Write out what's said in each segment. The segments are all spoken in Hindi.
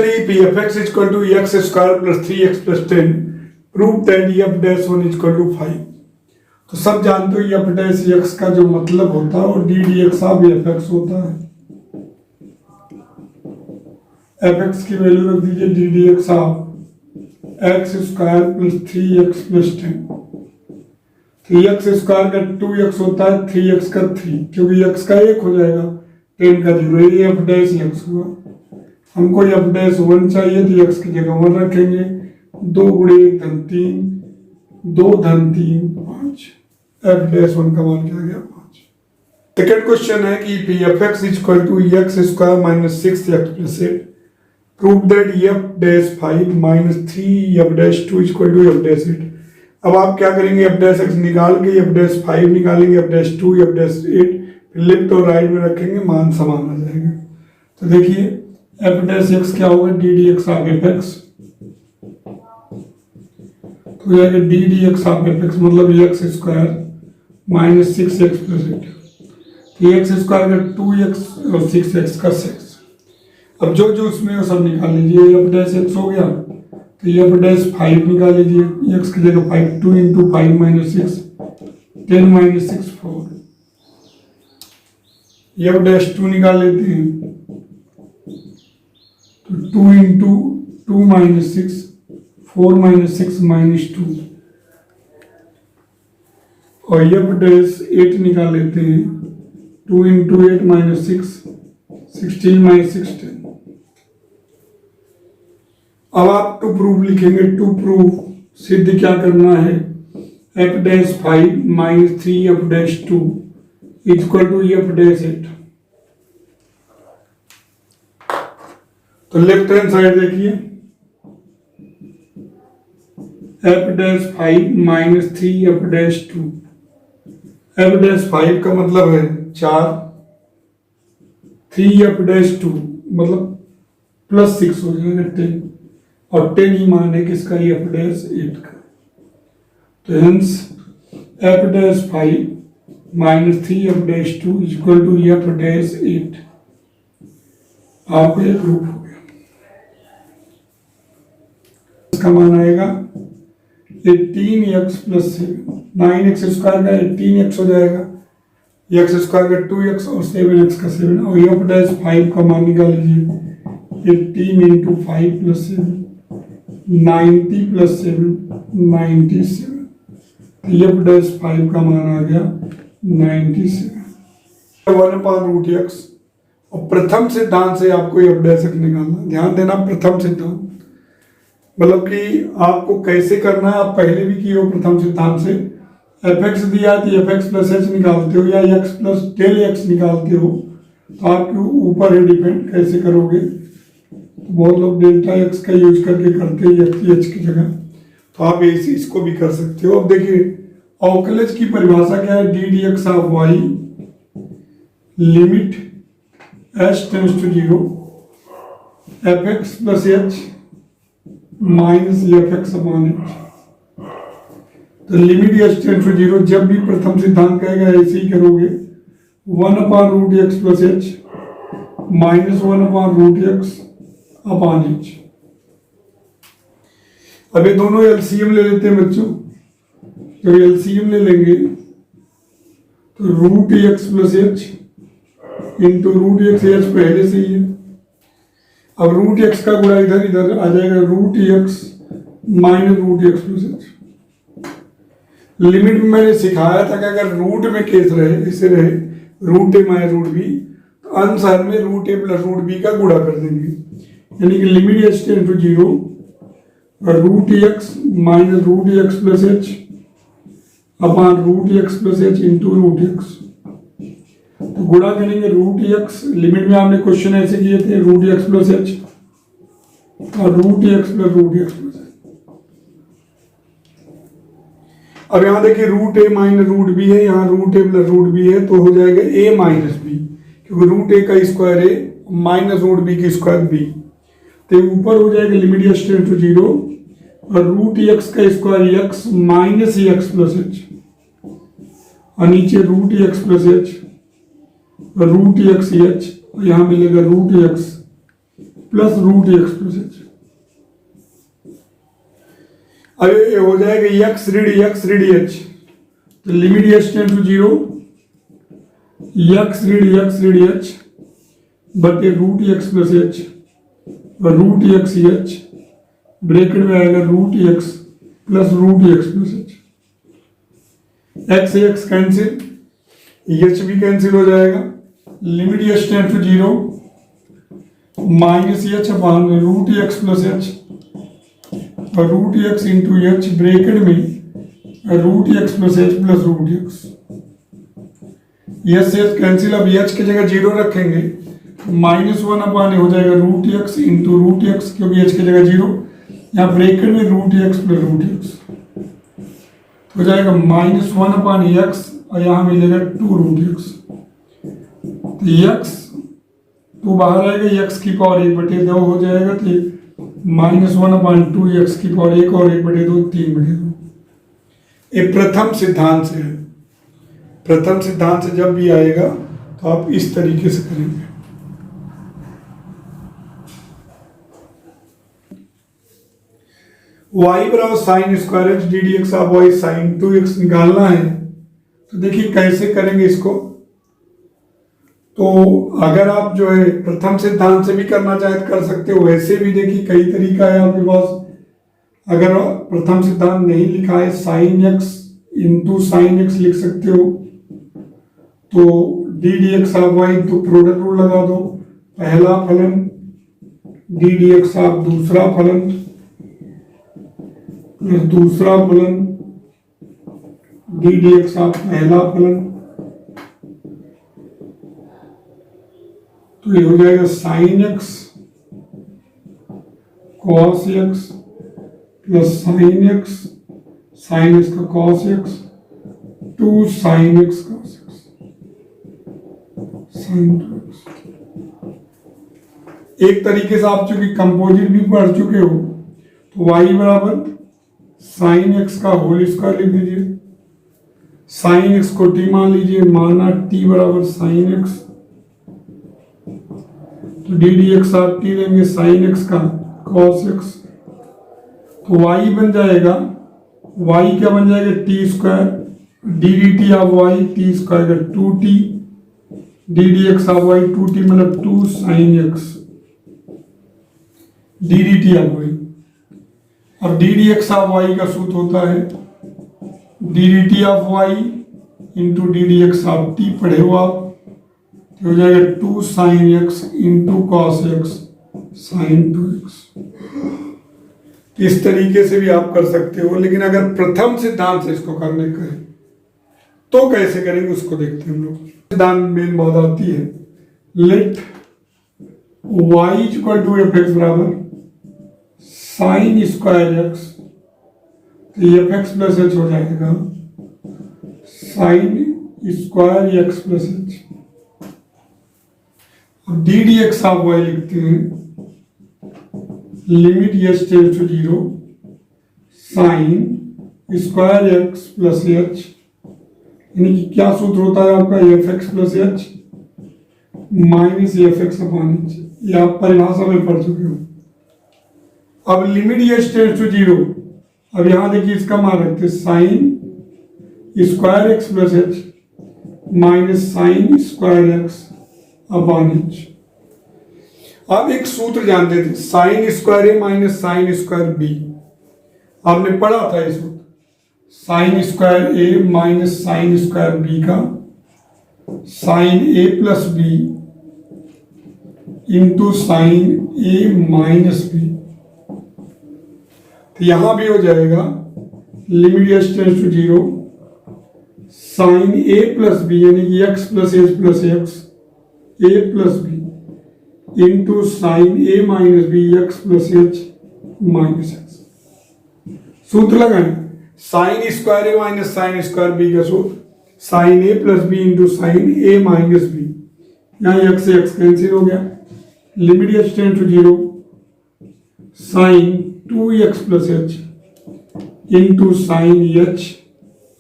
If f x is equal to x square plus 3x plus 10, prove that f dash 1 is equal to 5. तो सब जानते हो f dash x का जो मतलब होता है वो d dx ऑफ fx होता है। fx की वैल्यू रख दीजिए d dx of x square plus 3x plus 10। 3x square का 2x होता है, 3x का 3, क्योंकि x का 1 हो जाएगा, 10 का 0, ये f dash x हुआ। हमको f dash 1 चाहिए तो x की जगह 1 रखेंगे, 2 गुणे 1 धन 3, 2 धन 3 5, f dash 1 का मान क्या गया 5। सेकेंड क्वेश्चन है कि f x is equal to x square minus 6x plus 8, prove that f dash 5 minus 3 f dash 2 is equal to f dash 8। अब आप क्या करेंगे, f dash x निकाल के f dash 5 निकालेंगे, f dash 2, f dash 8, फिर लेफ्ट और राइट में रखेंगे, मान समान आ जाएगा। तो देखिए f dash x क्या होगा, d dx ऑफ fx, तो जाएगा d dx ऑफ fx मतलब x square minus 6x plus 8, तो x स्क्वायर का 2x और 6x का 6। अब जो जो उसमें वो सब निकाल लीजिए, f dash x हो गया तो f dash 5 निकाल लीजिए, x की जगह 5, 2 into 5 minus 6, 10 minus 6 4, f dash 2 निकाल लेते हैं तो 2 इंटू 2 माइनस 6, 4 माइनस 6 माइनस 2, और f dash 8 निकाल लेते हैं, 2 इंटू 8 माइनस 6, 16 माइनस 6 10। अब आप टू प्रूव लिखेंगे, टू प्रूव सिद्ध क्या करना है, f dash 5 minus 3 f dash 2 is equal to f dash 8। तो लेफ्ट हैंड साइड देखिए, f dash 5 minus 3 f dash 2, f dash 5 का मतलब है 4, 3 f dash 2 मतलब प्लस 6 हो जाएगा 10, और 10 ही मान है किसका, f dash 8 का। तो hence f dash 5 minus 3 f dash 2 is equal to f dash 8। आपको ये प्रूफ हो गया। इसका मान आएगा 18x प्लस 7, 9x स्क्वायर का 18x हो जाएगा, x स्क्वायर का 2x और 7x का 7, और f dash 5 का मान निकाल लीजिए, 18 into 5 plus 7, 90 plus 7 97, f dash 5 का मान आ गया 97, 1/√x। और प्रथम सिद्धांत से आपको f dash x निकालना, ध्यान देना प्रथम सिद्धांत मतलब कि आपको कैसे करना है, आप पहले भी किए हो प्रथम सिद्धांत से। fx दिया तो fx प्लस h निकालते हो या x प्लस डेल x निकालते हो, तो आपके ऊपर है डिपेंड कैसे करोगे। तो बहुत लोग डेल्टा x का यूज करके करते हैं h की जगह, तो आप ऐसे इसको भी कर सकते हो। अब देखिए अवकलज की परिभाषा क्या है, d dx of y limit h tends to 0 fx plus h minus fx upon h। तो लिमिट h टेंड्स टू 0 जब भी प्रथम सिद्धांत कहेगा ऐसे ही करोगे, 1/√x plus h minus 1/√x upon h। अब ये दोनों एलसीएम ले लेते हैं बच्चों, जब एलसीएम ले लेंगे तो √x plus h into √x, h पहले से ही है। अब √x का गुणा इधर इधर आ जाएगा, √x minus √x plus h। Limit में मैंने सिखाया था कि अगर रूट में केस रहे, इसे रहे √a माइनस √b, तो अंश में √a प्लस √b का गुणा कर देंगे, यानी कि लिमिट h टेंड्स टू 0 और √x minus √x plus h upon √x plus h into √x। तो गुणा करेंगे √x, लिमिट में आपने क्वेश्चन ऐसे किए थे, √x प्लस h और √x plus √x plus h। अब यहाँ देखिए √a माइनस √b है, यहाँ √a प्लस √b है, तो हो जाएगा a माइनस b, क्योंकि √a का स्क्वायर a माइनस √b की स्क्वायर b। तो ऊपर हो जाएगा लिमिट h टेंड्स टू 0 और √x का square x minus x plus h, और नीचे √x plus h √x h, यहाँ मिलेगा √x plus root x plus H. अब ये हो जाएगा एक्स रीड एच, तो limit h tend to 0, x रीड एच बटे रूट एक्स प्लस एच और रूट एक्स एच, ब्रैकेट में आएगा root x plus root x plus h. X x cancel, h भी कैंसिल हो जाएगा, limit h tend to 0 minus H upon root x plus H और root X into H, bracket में root x plus H plus root x. H H cancel, अब एच की जगह 0 रखेंगे, -1 अपॉन हो जाएगा root X into root X, क्योंकि एच की जगह 0, यहाँ ब्रैकेट में root x plus root X हो जाएगा -1 अपॉन एक्स और यहाँ मिलेगा 2 रूट एक्स। तो एक्स तो बाहर आएगा, एक्स की पावर 1/2 हो जाएगा, तो -1 अपॉन 2 एक्स की पावर 1 और 1/2 3/2। ये प्रथम सिद्धांत से है। प्रथम सिद्धांत से जब भी आएगा तो आप इस तरीके से करेंगे। y बराबर sine square x D D x of y sine 2x निकालना है। तो देखिए कैसे करेंगे इसको। तो अगर आप जो है प्रथम सिद्धांत से भी करना चाहे तो कर सकते हो, वैसे भी देखिए कई तरीका है आपके पास। अगर प्रथम सिद्धांत नहीं लिखा है, sine x into sine x लिख सकते हो। तो D D x of y, तो प्रोडक्ट रूल लगा दो, पहला फलन डी डी एक्स ऑफ दूसरा फलन प्लस दूसरा फलन डी डी एक्स ऑफ पहला फलन, तो ये हो जाएगा sine x cos x plus sine x का cos X 2 sine x cos x sine 2x। एक तरीके से आप चूंकि कंपोजिट भी पढ़ चुके हो, तो y बराबर साइन एक्स का होल स्क्वायर लिख दीजिए। साइन एक्स को t मान लीजिए, माना t बराबर साइन एक्स, तो डी डी एक्स आप t लेंगे साइन एक्स का कॉस एक्स, तो y बन जाएगा, y क्या बन जाएगा T square, D D T of Y T square का 2t, D D x of Y 2t मतलब 2 sine X D D T of Y. अब D D x of Y का सूत्र होता है D D T of Y into D D x of t, पढ़े हो आप, तो हो जाएगा 2 sine x into cos x sine 2x। इस तरीके से भी आप कर सकते हो, लेकिन अगर प्रथम सिद्धांत से इसको करने का है तो कैसे करेंगे उसको देखते हैं हम लोग। सिद्धांत मेन बहुत आती है, let y equal to F x बराबर साइन स्क्वायर एक्स, तो एफ एक्स प्लस एच हो जाएगा sine square x plus H. अब D D x of Y लिखते हैं, limit H tends to 0 sine square x plus H, यानी कि क्या सूत्र होता है आपका F x plus H minus F x upon H. ये आप परिभाषा में पढ़ चुके हो। अब लिमिट एच टेंड्स टू 0, अब यहां देखिए इसका मान रखते हैं sine square x plus H minus sine square x upon h. आप एक सूत्र जानते थे साइन स्क्वायर ए माइनस साइन स्क्वायर बी, आपने पढ़ा था ये सूत्र, साइन स्क्वायर ए माइनस साइन स्क्वायर बी का साइन ए प्लस बी इंटू साइन ए माइनस बी। तो यहां भी हो जाएगा limit H tends to 0 sine A plus b, यानी कि x plus x a plus B into sine A minus B X plus H minus X. सूत्र लगाएं, साइन स्क्वायर ए माइनस साइन स्क्वायर बी का सूत्र साइन ए प्लस बी इंटू साइन ए माइनस बी, यहाँ एक्स से एक्स कैंसिल हो गया, limit H tends to 0 sine 2x plus H into sine H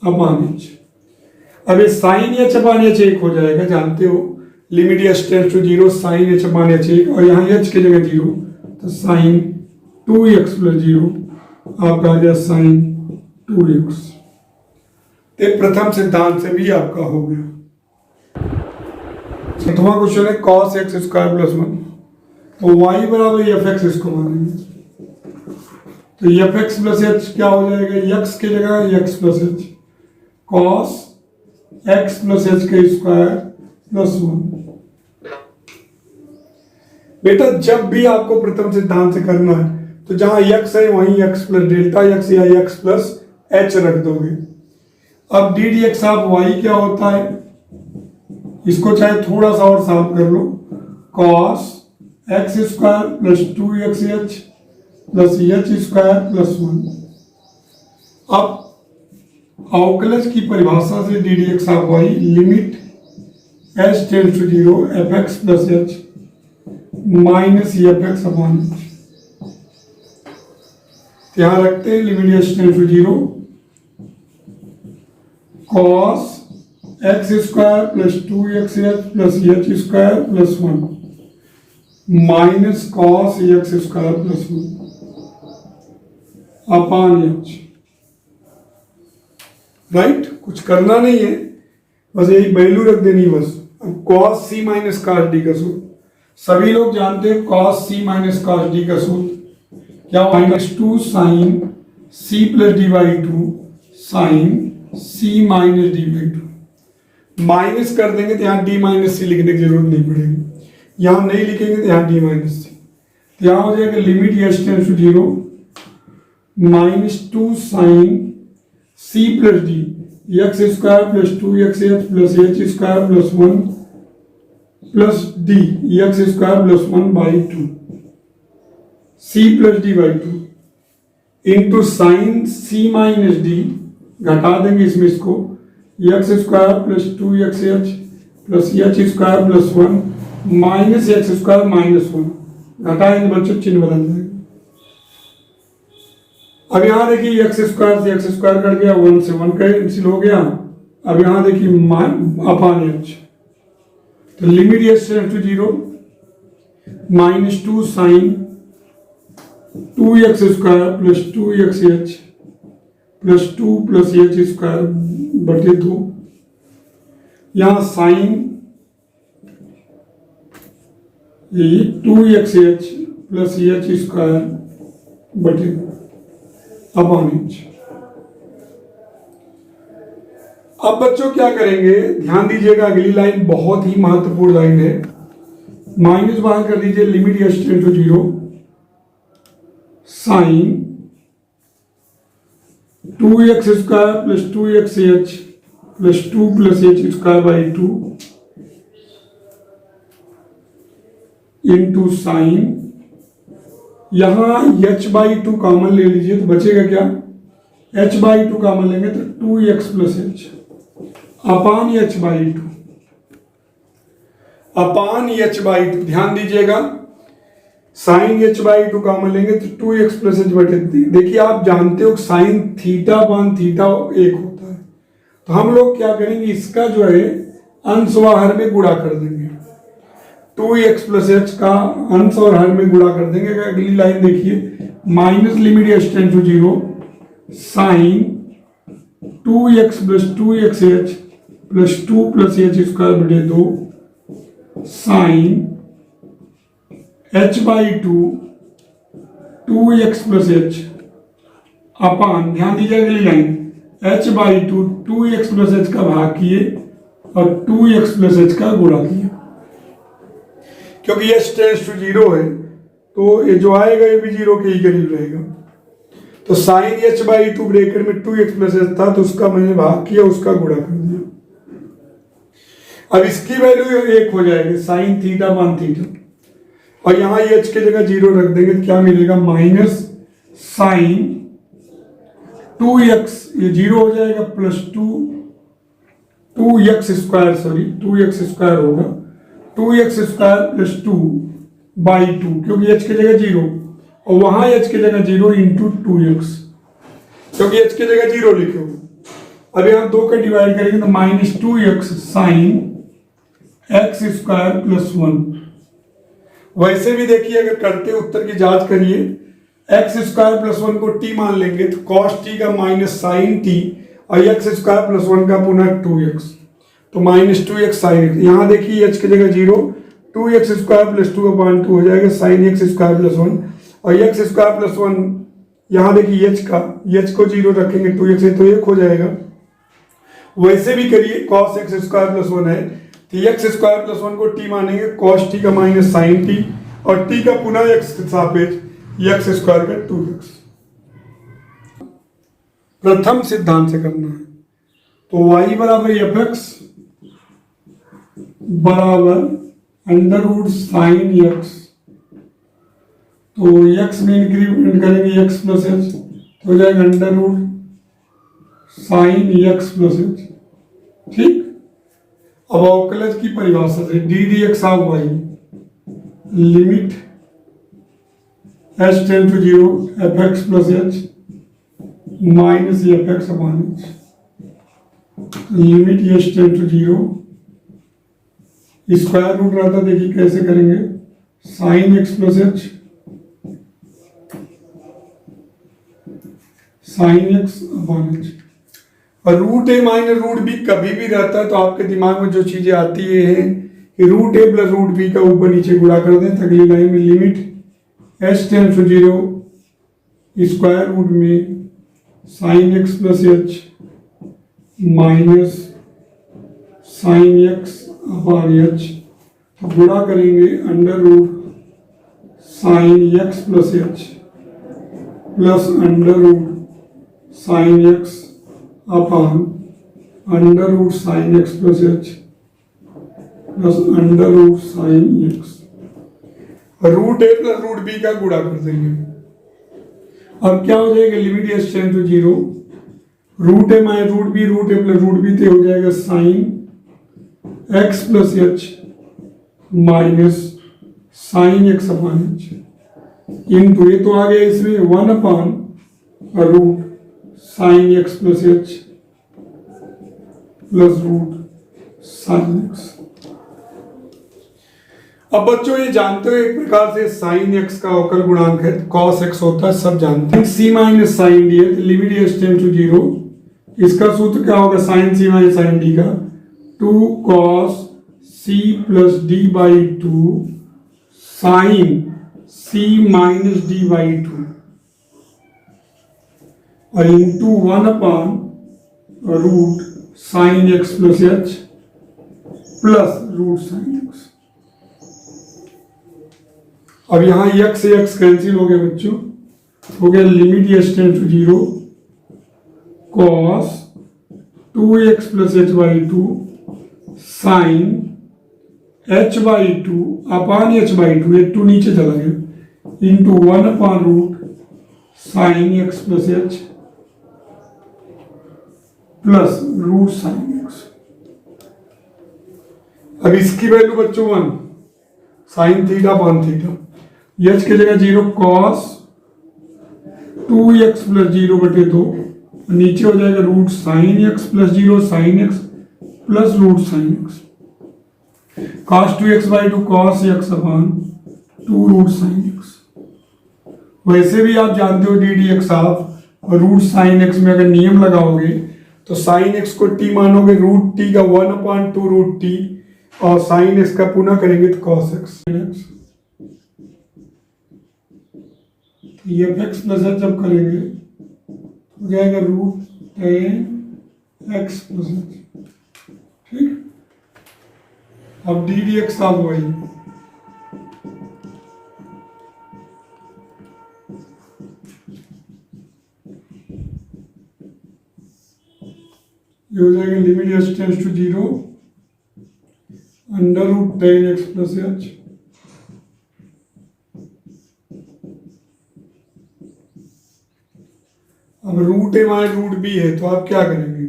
upon H. अब ये साइन एच अपॉन एच एक हो जाएगा, जानते हो limit H tends to 0 sine h upon h 1 और यहाँ एच की जगह 0 तो साइन 2x प्लस 0 आपका आ गया साइन 2x। तो प्रथम सिद्धांत से भी आपका हो गया। चौथा क्वेश्चन है cos x स्क्वायर प्लस 1 तो y बराबर एफ एक्स इसको मानेंगे तो एफ एक्स प्लस एच क्या हो जाएगा x की जगह x plus H cos x plus H का स्क्वायर प्लस 1। बेटा जब भी आपको प्रथम सिद्धांत से करना है तो जहां x है वहीं x प्लस डेल्टा x या x प्लस h रख दोगे। अब D D x of y क्या होता है, इसको चाहे थोड़ा सा और साफ कर लो, cos x square plus 2xh plus h square plus 1। अब अवकलज की परिभाषा से d D x of y limit h tends to 0 f x plus h minus F x upon h। ध्यान रखते हैं limit h tends to 0 cos x square plus 2xh plus h square plus 1 minus cos x square plus 1 upon h। Right, कुछ करना नहीं है, बस यही वैल्यू रख देनी बस। अब cos c minus cos d का सूत्र सभी लोग जानते हैं, cos c minus cos d का सूत्र क्या, minus 2 sine c plus D by 2 sine c minus D by 2। Minus कर देंगे तो यहाँ d माइनस सी लिखने की जरूरत नहीं पड़ेगी, यहाँ नहीं लिखेंगे तो यहाँ d माइनस सी। तो यहाँ हो जाएगा limit h tends to 0 minus 2 sine c plus d x square plus 2xh plus h square plus 1 plus d x square plus 1 by 2 c plus D by 2 into sine c minus d, घटा देंगे इसमें इसको, x square plus 2xh plus h square plus 1 minus x square minus 1, घटाएंगे बच्चों चिन्ह बदल जाएगा। अब यहाँ देखिए एक्स स्क्वायर से एक्स स्क्वायर कट गया, 1 से 1 कैंसिल हो गया। अब यहाँ देखिए अपान h तो limit h tends to 0 minus 2 sine 2x square plus 2xh plus 2 plus h square बटे 2, यहाँ sign 2xh plus h square बटे 2 अपॉन h। अब बच्चों क्या करेंगे, ध्यान दीजिएगा, अगली लाइन बहुत ही महत्वपूर्ण लाइन है। माइनस बाहर कर दीजिए, limit h tends to 0 sine 2x square plus 2xh plus 2 plus h square by 2 into sine, यहां h बाई 2 कॉमन ले लीजिए तो बचेगा क्या, h बाई 2 कॉमन लेंगे तो 2x plus h upon h by 2 upon h by 2। ध्यान दीजिएगा, साइन h बाई 2 कॉमन लेंगे तो 2x प्लस h बटे 3। देखिए आप जानते हो साइन थीटा अपान थीटा एक होता है, तो हम लोग क्या करेंगे, इसका जो है अंश व हर में गुणा कर देंगे, 2x प्लस h का अंश और हर में गुणा कर देंगे। अगली लाइन देखिए, minus limit h tends to 0 sine 2x plus 2xh plus 2 plus h square बटे 2 sine h by 2 2x plus h upon, ध्यान दीजिए अगली line, h by 2 2x plus h का भाग किए और 2x प्लस h का गुणा किया। क्योंकि h टेंड्स टू 0 है तो ये जो आएगा ये भी 0 के ही करीब रहेगा। तो साइन h बाई 2 ब्रैकेट में 2x प्लस h था तो उसका मैंने भाग किया, उसका गुणा कर दिया। अब इसकी वैल्यू 1 हो जाएगी, साइन थीटा वन थीटा, और यहाँ h की जगह 0 रख देंगे तो क्या मिलेगा, माइनस साइन 2x, ये 0 हो जाएगा, plus 2x square, sorry 2x square होगा, 2x स्क्वायर प्लस 2 बाई 2, क्योंकि h की जगह 0 और वहां h की जगह 0 इंटू 2x, क्योंकि h की जगह 0 लिखे हो। अब यहाँ 2 का डिवाइड करेंगे तो minus 2x sign X square plus 1। वैसे भी देखिए अगर करते उत्तर की जांच करिए, एक्स स्क्वायर प्लस 1 को टी मान लेंगे तो कॉस टी का माइनस साइन टी और एक्स स्क्वायर प्लस 1 का पुनः 2x, तो माइनस 2x साइन एक्स। यहाँ देखिए एच की जगह 0, 2x स्क्वायर प्लस 2 अपॉन 2 हो जाएगा साइन एक्स स्क्वायर प्लस 1 और एक्स स्क्वायर प्लस 1 यहाँ देखिए एच को 0 रखेंगे 2x है तो 1 हो जाएगा। वैसे भी करिए कॉस एक्स स्क्वायर प्लस 1 है तो एक्स स्क्वायर प्लस 1 को टी मानेंगे कॉस टी का माइनस साइन टी और टी का पुनः एक्स के सापेक्ष एक्स स्क्वायर का 2x। प्रथम सिद्धांत से करना है तो y बराबर एफ एक्स बराबर अंडर रूट साइन एक्स, तो x में इंक्रीमेंट करेंगे x प्लस एच तो हो जाएगा under root sine x plus h. ठीक, अब अवकलज की परिभाषा से d D x of y limit h tend to 0 f x plus H minus F x upon h, limit h tend to 0 square root रहता, देखिए कैसे करेंगे, sine x plus h sine x upon H और root a minus root B कभी भी रहता है तो आपके दिमाग में जो चीजें आती है कि रूट ए प्लस रूट बी का ऊपर नीचे गुणा कर दें, अगली लाइन में limit H tends to 0 square root में sine x plus H minus sine x upon H, तो गुणा करेंगे under root sine x plus H plus under root sine x upon under root sine x plus H plus under root sine X, root ए प्लस रूट बी का गुणा कर देंगे। अब क्या हो जाएगा, limit h tend to 0 root a minus root b plus root b तो हो जाएगा sine x plus H minus sine x upon h into ये तो आ गया इसमें 1 upon root sine x plus H plus root sine x. अब बच्चों ये जानते हो एक प्रकार से साइन एक्स का अवकल गुणांक है कॉस एक्स होता है, सब जानते हैं। सी माइनस साइन डी है तो लिमिट एच टेंड टू 0, इसका सूत्र क्या होगा, साइन सी माइनस साइन डी का 2 cos C plus D by 2 sine C minus D by 2 और into 1 upon root sine x plus H plus root sine x. अब यहां एक्स से एक्स कैंसिल हो गया बच्चों, हो गया limit h tend to 0 cos 2x plus h by 2 sine h by 2 upon h by 2, ये 2 नीचे चला गया into 1 upon root sine x plus H plus root sine x. अब इसकी वैल्यू बच्चों 1 sine theta upon theta, h की जगह 0 कॉस 2x प्लस 0 बटे 2 नीचे हो जाएगा root sine x plus 0 sine x plus root sine x, cos 2x by 2 cos x upon 2 root sine x. वैसे भी आप जानते हो d D x of root sine x में अगर नियम लगाओगे तो साइन एक्स को टी मानोगे रूट टी का 1 अपॉन 2 रूट टी और साइन एक्स का पुनः करेंगे तो cos x. F x plus h जब करेंगे हो जाएगा root tan x plus h. ठीक, अब D D x of y ये हो जाएगा limit H tends to 0 under root tan x plus H अब root a minus root b है तो आप क्या करेंगे,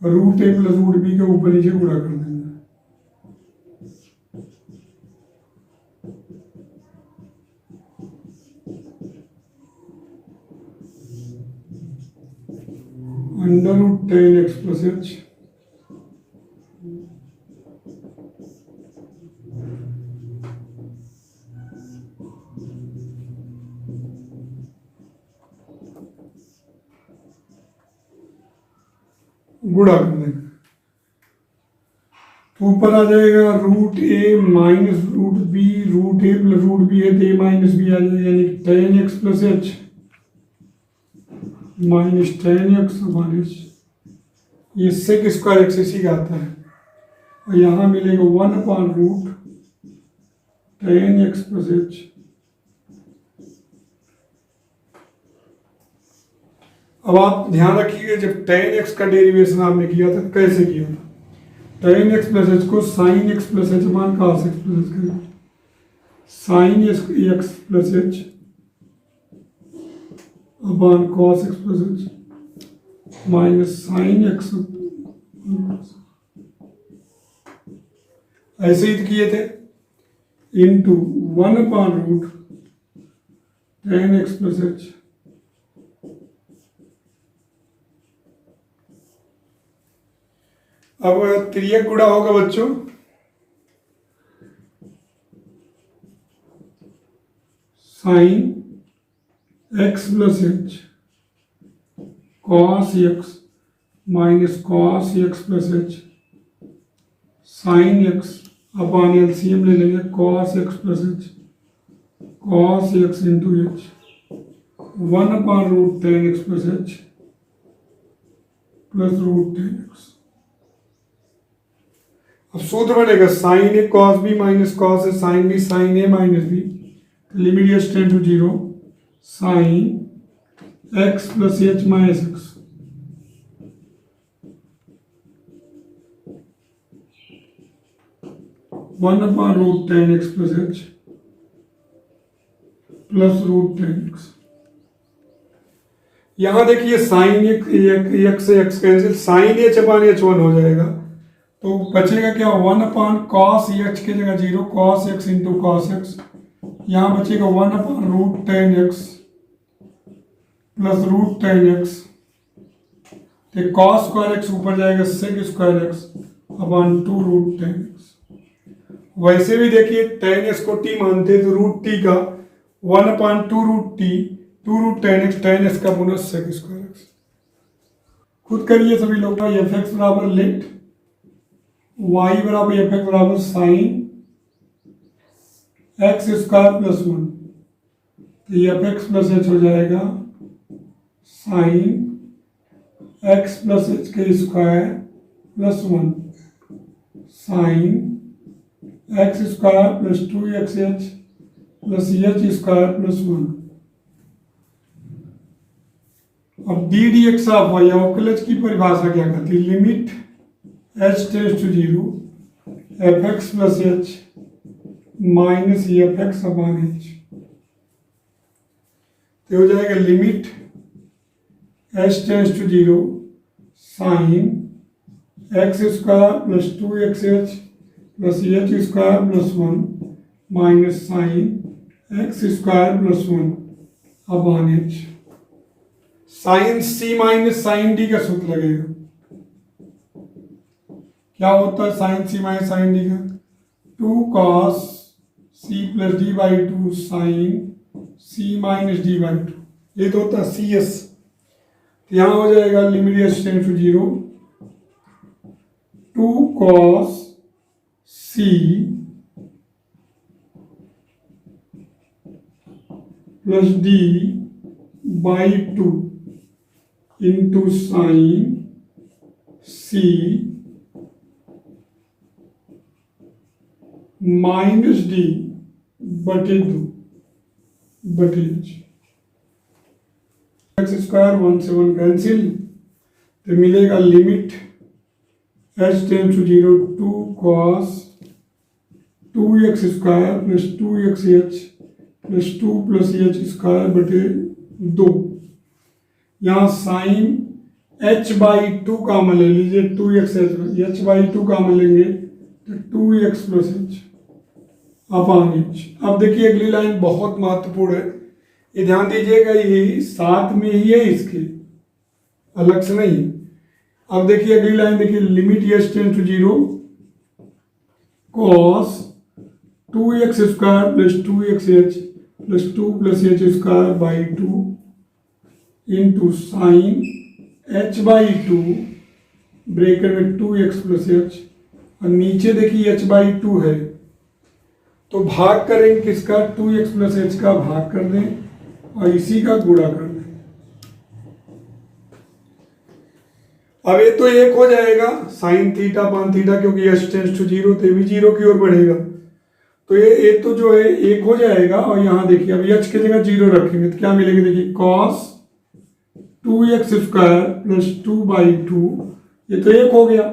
रूट ए प्लस रूट बी के ऊपर नीचे गुणा कर देंगे। Under root tan x plus h गुणा कर देंगे तो ऊपर आ जाएगा root a minus root b, root A plus root b है तो ए माइनस बी आ जाएगा, यानी ten x plus H minus ten x upon H, ये सेक स्क्वायर एक्स इसी का आता है, और यहाँ मिलेगा one upon root tan x plus H. अब आप ध्यान रखिए जब टेन एक्स का डेरिवेशन आपने किया था कैसे किया था, टेन एक्स प्लस एच को साइन एक्स प्लस एच मान कॉस एक्स प्लस एच करेंगे, sine x plus h upon cos x plus H minus sine x, ऐसे ही तो किए थे, into one upon root tan x plus H. अब त्रियक गुणा होगा बच्चों, sine x plus h cos x minus cos x plus h sine x upon LCM ले लेंगे cos x plus h cos x into h one upon root tan x plus H plus root tan x. अब सूत्र बनेगा sine a cos b minus cos a sine b sine A minus b, limit s tend to zero, sine x plus H minus x one upon root tan x plus H plus root tan x. यहां देखिए साइन एक्स से x cancel, sine H upon h one हो जाएगा, तो बचेगा क्या वन अपॉन कॉस एच की जगह zero cos x into cos x, यहाँ बचेगा one upon root tan x plus root tan x, तो कॉस स्क्वायर एक्स ऊपर जाएगा sec square x upon two root tan x. वैसे भी देखिए टेन एक्स को टी मानते तो रूट टी का one upon two root t two root tan x का बोनस सेक स्क्वायर एक्स। खुद करिए सभी लोग, एफ एक्स बराबर लेट y बराबर एफ एक्स बराबर sine X square plus one, तो एफ एक्स प्लस एच हो जाएगा साइन एक्स प्लस एच के square plus one sine X square plus two x H plus H square plus one. अब D D x of Y, अवकलज की परिभाषा क्या कहती है, limit h tends to zero F x plus H minus F x upon H, तो हो जाएगा limit h tends to zero sine X square plus two x H plus H square plus one minus sine X square plus one upon H. Sine C minus sine D का सूत्र लगेगा, क्या होता है साइन सी माइनस साइन डी का, two cos C plus D by two sine C minus D by two, ये तो होता है सी एस, तो यहाँ हो जाएगा limit s tends to zero two cos C plus D by two into sine C minus d बटे दो बटे एक्स स्क्वायर वन से वन कैंसिल, तो मिलेगा limit H tends to zero two cos two x square plus two x H plus two plus H square बटे दो। यहाँ sine h by two common ले लीजिए, two x h by two common लेंगे तो to x plus h upon H. अब देखिए अगली लाइन बहुत महत्वपूर्ण है, ये ध्यान दीजिएगा, ये साथ में ही है इसके, अलग से नहीं। अब देखिए अगली लाइन देखिए, limit H tends to zero cos two x square plus two x H plus two plus H square by two into sine h by two bracket में 2x प्लस एच, और नीचे देखिए h/2 है, तो भाग करेंगे किसका, 2x प्लस एच का भाग कर दें और इसी का गुणा कर दें। अब ये तो एक हो जाएगा साइन थीटा पान थीटा, क्योंकि h टेंड्स टू 0 तो भी 0 की ओर बढ़ेगा, तो ये तो जो है एक हो जाएगा। और यहाँ देखिए अब h की जगह 0 रखेंगे तो क्या मिलेगा, देखिए cos 2x स्क्वायर प्लस 2/2, ये तो एक हो गया,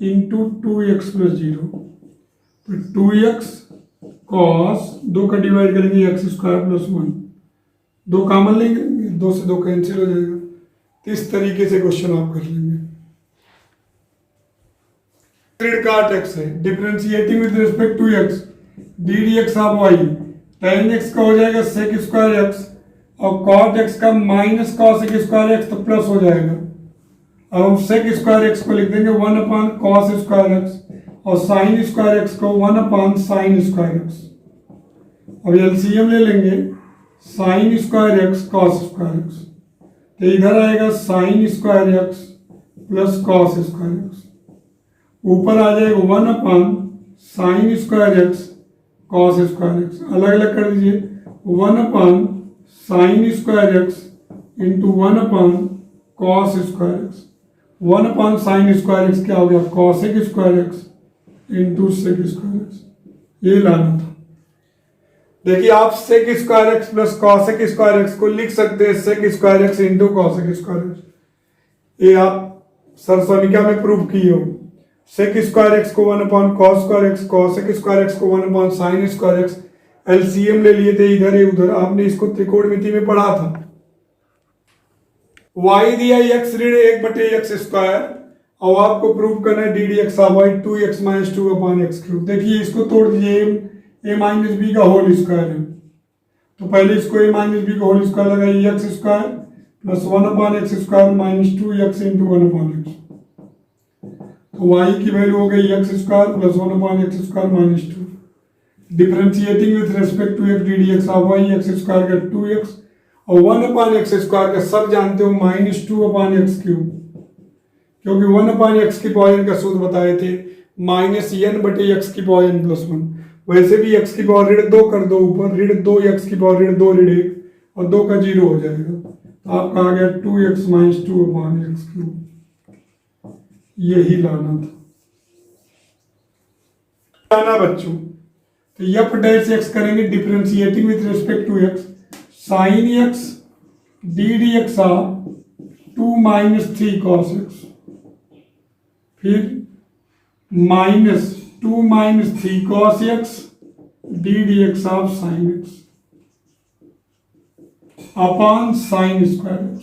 इंटू 2x प्लस 0, तो 2x cos 2 का डिवाइड करेंगे x स्क्वायर प्लस 1, 2 कॉमन लेंगे, 2 से 2 कैंसिल हो जाएगा। तो इस तरीके से क्वेश्चन आप कर लेंगे। cot x है, differentiating with respect to x, d D x of y, tan x का हो जाएगा sec स्क्वायर x, और cot x का माइनस cos स्क्वायर x तो प्लस हो जाएगा। अब हम sec स्क्वायर x को लिख देंगे 1/cos स्क्वायर x, और sin स्क्वायर x को 1/sin स्क्वायर x। अब एलसीएम ले लेंगे, sin square x cos square x, तो इधर आएगा sin square x plus cos square x, ऊपर आ जाएगा 1/sin square x cos square x, अलग अलग कर दीजिए, 1/sin square x into 1/cos square x, 1/sin square x क्या हो गया, cosec square x into sec square x, ये लाना था। देखिए आप sec square x plus cosec square x को लिख सकते हैं sec square x into cosec square x, ये आप सरसोनिका में प्रूव किए हो। sec स्क्वायर x को 1/cos square x, cosec square x को 1/sin स्क्वायर x, एलसीएम ले लिए थे इधर या उधर, आपने इसको त्रिकोणमिति में पढ़ा था। y दिया x ऋण 1/x स्क्वायर, और आपको प्रूव करना है D D x of y 2x minus 2/x³। देखिए इसको तोड़ दीजिए, a माइनस बी का होल स्क्वायर है, तो पहले इसको a माइनस बी का होल स्क्वायर लगाइए, x square plus 1/x square minus 2x into 1/x, तो y की वैल्यू हो गई x square plus 1/x square minus 2, differentiating with respect to x d D x of y, x square का 2x और 1/x स्क्वायर का सब जानते हो माइनस 2/x³, क्योंकि 1/x की पावर n का सूत्र बताए थे माइनस n/x की पावर n प्लस 1, वैसे भी x की पावर ऋण 2 कर दो ऊपर, ऋण 2 x की पावर ऋण 2 ऋण 1 और 2 का 0 हो जाएगा, तो आपका आ गया 2x माइनस 2/x³, यही लाना था बच्चों। तो एफ डैश एक्स करेंगे differentiating with respect to x, sine x d D x of 2 minus 3 cos x, फिर minus 2 minus 3 cos x d D x of sine x upon sine square x।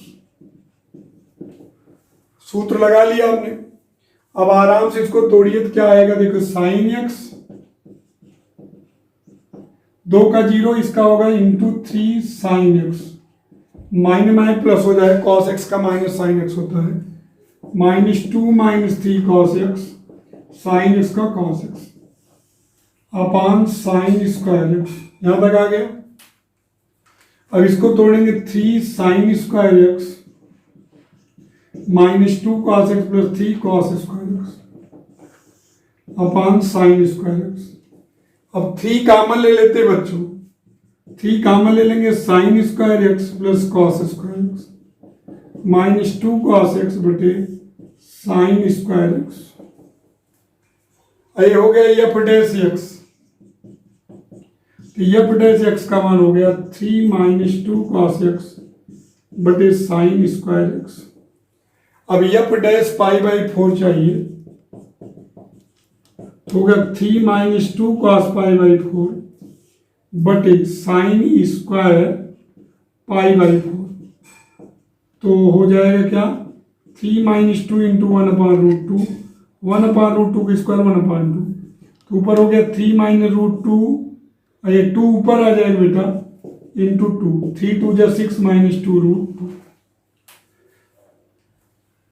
सूत्र लगा लिया आपने, अब आराम से इसको तोड़िए तो क्या आएगा, देखो साइन x 2 का 0 इसका होगा into 3 sine x, minus minus plus हो जाए, cos x का माइनस साइन x होता है, minus 2 minus 3 cos x sine x का cos x upon sine square x, यहां तक आ गया। अब इसको तोड़ेंगे 3 sine square x minus 2 cos x plus 3 cos square x upon sine square x। अब 3 कॉमन ले लेते बच्चों, 3 कॉमन ले लेंगे, sign square x plus cos square x minus 2 cos x बटे साइन स्क्वायर x, ये हो गया एफ डैश x, तो एफ डैश x का मान हो गया 3 माइनस 2 cos x बटे साइन स्क्वायर x। अब एफ डैश π/4 चाहिए, तो होगा 3 माइनस 2 cos π/4 बटे साइन स्क्वायर π/4, तो हो जाएगा क्या, 3 माइनस 2 इंटू 1/√2, 1/√2 का स्क्वायर 1/2, तो ऊपर हो गया 3 माइनस √2, ये 2 ऊपर आ जाएगा बेटा इंटू 2, 3 2 जा 6 माइनस 2 √2,